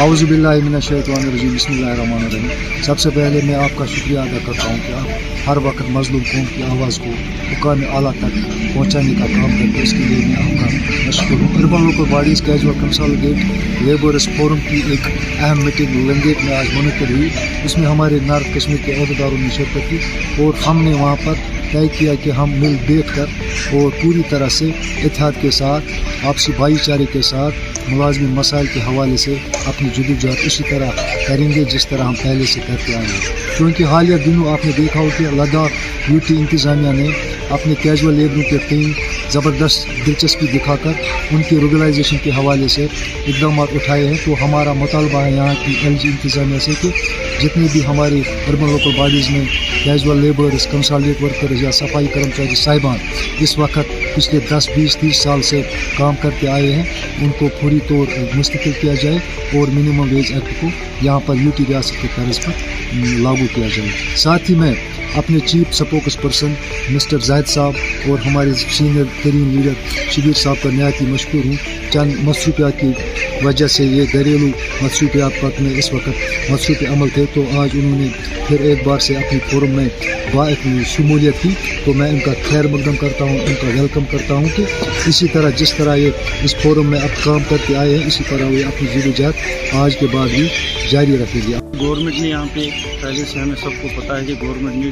औज़ु बिल्लाहि मिनश शैतानिर रजीम, बिस्मिल्लाहिर रहमानिर रहीम। सबसे पहले मैं आपका शुक्रिया अदा करता हूँ कि आप हर वक्त मज़लूम कौम की आवाज़ को हुकाम आला तक पहुँचाने का काम करते हैं, इसके लिए मैं आपका मशकूर हूँ। Urban local bodies casual consolidate labourers forum की एक अहम मीटिंग लंगेट में आज मुनक़िद हुई। इसमें हमारे नॉर्थ कश्मीर के अहदेदारों ने शिरकत की और हमने वहाँ पर तय किया कि हम मिल बैठ कर और पूरी तरह से इत्तेहाद के साथ आपसी भाईचारे के साथ मुलाज़िम मसाइल के हवाले से अपनी जदोजहद इसी तरह करेंगे जिस तरह हम पहले से करते आए हैं। क्योंकि हालिया दिनों आपने देखा हो कि लद्दाख यूटी इंतज़ामिया ने अपने कैजुअल लेबरों के टीम ज़बरदस्त दिलचस्पी दिखाकर उनके रेगुलाइजेशन के हवाले से इक़दाम उठाए हैं। तो हमारा मुतालबा है यहाँ की LG इंतज़ामिया से कि जितने भी हमारे अर्बन लोकल बॉडीज़ में कैजुअल लेबर्स, कंसोलिडेट वर्कर्स या सफाई कर्मचारी साहिबान इस वक्त पिछले 10, 20, 30 साल से काम करते आए हैं, उनको पूरी तौर मुस्तकिल किया जाए और मिनिमम वेज एक्ट को यहाँ पर यूटी रियासत के तर्ज पर लागू किया जाए। साथ ही मैं अपने chief spokes person mister Zahid साहब और हमारे सीनियर तरीन लीडर शबीर साहब का नहायत ही मशकूर हूँ। चंद मसरूफियात की वजह से ये घरेलू मसरूफियात पर में इस वक्त मसरूफ़ अमल थे, तो आज उन्होंने फिर एक बार से अपनी फोरम में शमूलियत की। तो मैं इनका खैर मकदम करता हूँ, इनका वेलकम करता हूँ कि इसी तरह जिस तरह ये इस फोरम में अब काम करते आए हैं, इसी तरह वे अपनी जदोजहद आज के बाद भी जारी रखेंगे। गवर्नमेंट ने यहाँ पे पहले से हमें सबको पता है कि गवर्नमेंट ने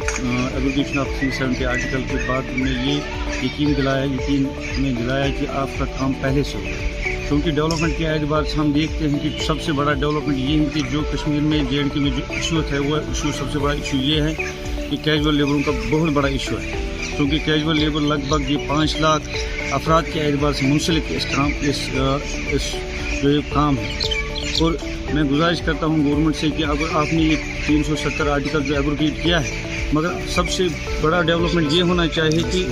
एब्रोगेशन ऑफ 370 आर्टिकल के बाद हमें ये यकीन दिलाया कि आपका काम पहले से होगा। क्योंकि डेवलपमेंट के एतबार से हम देखते हैं कि सबसे बड़ा डेवलपमेंट ये है कि जो कश्मीर में JNK में जो इशू है वो इशू सबसे बड़ा इशू ये है कि कैजुअल लेबरों का बहुत बड़ा इशू है। क्योंकि कैजुअल लेबर लगभग ये 5 लाख अफराद के एतबार से मुंसलिक इस जो ये काम है। और मैं गुजारिश करता हूँ गवर्नमेंट से कि अगर आपने ये 370 आर्टिकल जो एब्रोगेट किया है, मगर सबसे बड़ा डेवलपमेंट ये होना चाहिए कि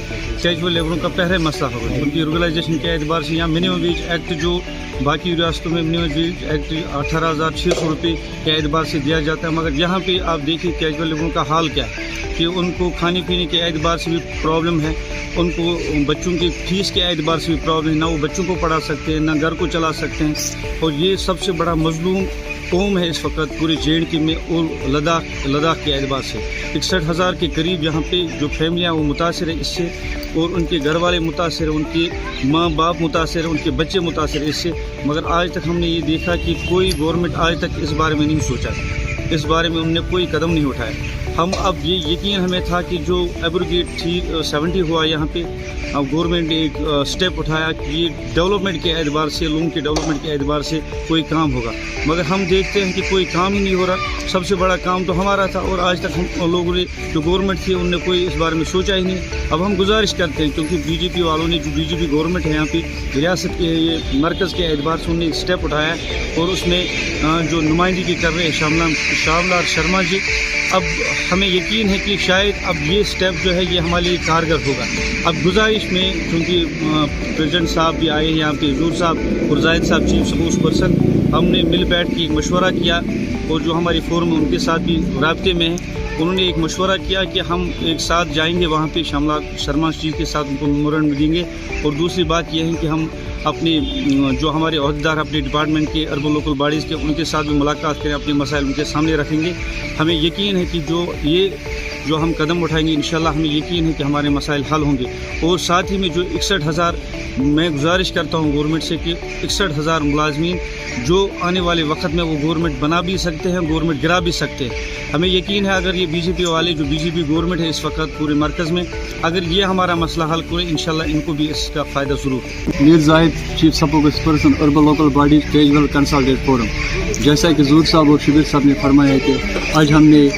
कैजुअल लेबरों का पहले मसला होगा। उनकी रेगुलाइजेशन के एतबार से यहाँ मिनिमम वेज एक्ट जो बाकी रियासतों में मिनिमम वेज एक्ट 18,600 रुपये के एतबार से दिया जाता है, मगर यहाँ पे आप देखिए कैजुअल लेबरों का हाल क्या है कि उनको खाने पीने के एतबार से भी प्रॉब्लम है, उनको बच्चों की फ़ीस के एतबार से भी प्रॉब्लम है, ना वो बच्चों को पढ़ा सकते हैं ना घर को चला सकते हैं। और ये सबसे बड़ा मजलूम कौम है इस वक्त पूरे JNK में और लद्दाख के एतबार से 61,000 के करीब यहाँ पे जो फैमिलियाँ वो मुतासर है इससे, और उनके घर वाले मुतासर है, उनके माँ बाप मुतासर है, उनके बच्चे मुतासर है इससे। मगर आज तक हमने ये देखा कि कोई गवर्नमेंट आज तक इस बारे में नहीं सोचा, इस बारे में उन्होंने कोई कदम नहीं उठाया। हम अब ये यकीन हमें था कि जो एब्रोगेट 370 हुआ यहाँ पे, अब गवर्नमेंट ने एक स्टेप उठाया कि ये डेवलपमेंट के एतबार से, लोगों के डेवलपमेंट के एतबार से कोई काम होगा, मगर हम देखते हैं कि कोई काम ही नहीं हो रहा। सबसे बड़ा काम तो हमारा था और आज तक हम लोगों ने जो गवर्नमेंट थी उनने कोई इस बारे में सोचा ही नहीं। अब हम गुजारिश करते हैं क्योंकि BJP वालों ने जो BJP गवर्नमेंट है यहाँ पे रियासत के ये मरकज़ के एतबार से उन्होंने एक स्टेप उठाया और उसमें जो नुमाइंदगी कर रहे हैं शामलाल शर्मा जी, अब हमें यकीन है कि शायद अब ये स्टेप जो है ये हमारे लिए कारगर होगा। अब गुजारिश में क्योंकि प्रेसिडेंट साहब भी आए हैं यहाँ पे, हजूर साहब और जाहिद साहब चीफ स्पोक्स पर्सन, हमने मिल बैठ के एक मशवरा किया और जो हमारी फोरम उनके साथ भी राब्ते में हैं, उन्होंने एक मशवरा किया कि हम एक साथ जाएंगे वहाँ पे शामलाल शर्मा जी के साथ उनको मेमोरेंडम देंगे। और दूसरी बात यह है कि हम अपने जो हमारे अहदेदार अपने डिपार्टमेंट के अर्बन लोकल बॉडीज़ के उनके साथ भी मुलाकात करें, अपने मसाइल उनके सामने रखेंगे। हमें यकीन है कि जो हम कदम उठाएंगे इंशाल्लाह हमें यकीन है कि हमारे मसाइल हल होंगे। और साथ ही में जो 61,000 मैं गुजारिश करता हूँ गवर्नमेंट से कि 61,000 मुलाजमीन जो आने वाले वक्त में वो गवर्नमेंट बना भी सकते हैं, गवर्नमेंट गिरा भी सकते हैं। हमें यकीन है अगर ये BJP वाले जो BJP गवर्नमेंट है इस वक्त पूरे मरकज़ में, अगर ये हमारा मसला हल करें इंशाल्लाह इनको भी इसका फ़ायदा ज़रूर है। Mir Zahid, chief spokes person urban local bodies casual consolidate forum. जैसा कि हजूर साहब और शबीर साहब ने फरमाया कि आज हमने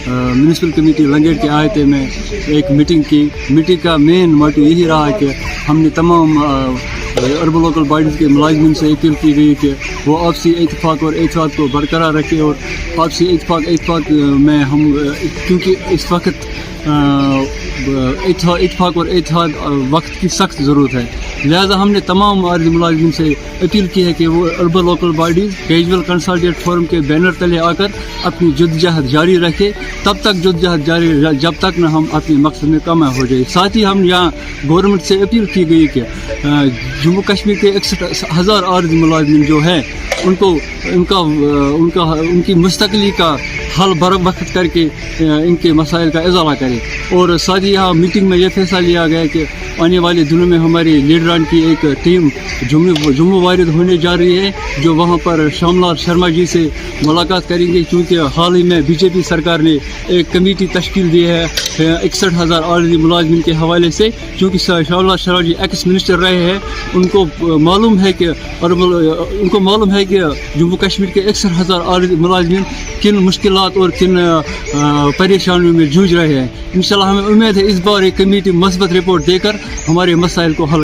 म्यूनसिपल कमेटी लंगेट के आयते में एक मीटिंग की। मीटिंग का मेन मोटिव यही रहा कि हमने तमाम अर्बन लोकल बॉडीज़ के मुलाजिमिन से अपील की गई कि वो आपसी इत्तेफाक और इत्तेहाद को बरकरार रखें। और आपसी इत्तेफाक में हम क्योंकि इस वक्त इत्तेफाक और इत्तेहाद वक्त की सख्त ज़रूरत है। लिहाजा हमने तमाम आर्जी मुलाजिम से अपील की है कि वो urban local bodies casual consultative forum के बैनर तले आकर अपनी जद्दोजहद जारी रखे, तब तक जद्दोजहद जारी जब तक न हम अपने मकसद में कामयाब हो जाए। साथ ही हम यहाँ गवर्नमेंट से अपील की गई कि जम्मू कश्मीर के 61,000 आर्जी मुलाजिम जो है उनकी मुस्तकली का हल बर वक्त करके इनके मसाइल का इजाला करें। और साथ ही यहाँ मीटिंग में यह फैसला लिया गया कि आने वाले दिनों में हमारे लीडरान की एक टीम जम्मू वारिद होने जा रही है, जो वहाँ पर श्यामलाल शर्मा जी से मुलाकात करेंगे, क्योंकि हाल ही में बीजेपी सरकार ने एक कमेटी तश्कील दी है 61,000 आर्जी मुलाजिम के हवाले से। क्योंकि श्यामलाल शर्मा जी एक्स मिनिस्टर रहे हैं, उनको मालूम है कि जम्मू कश्मीर के 61,000 आर्जी मुलाजिम किन मुश्किलात और किन परेशानियों में जूझ रहे हैं। इंशाल्लाह हमें उम्मीद है इस बार एक कमेटी मस्बत रिपोर्ट देकर हमारे मसाइल को हल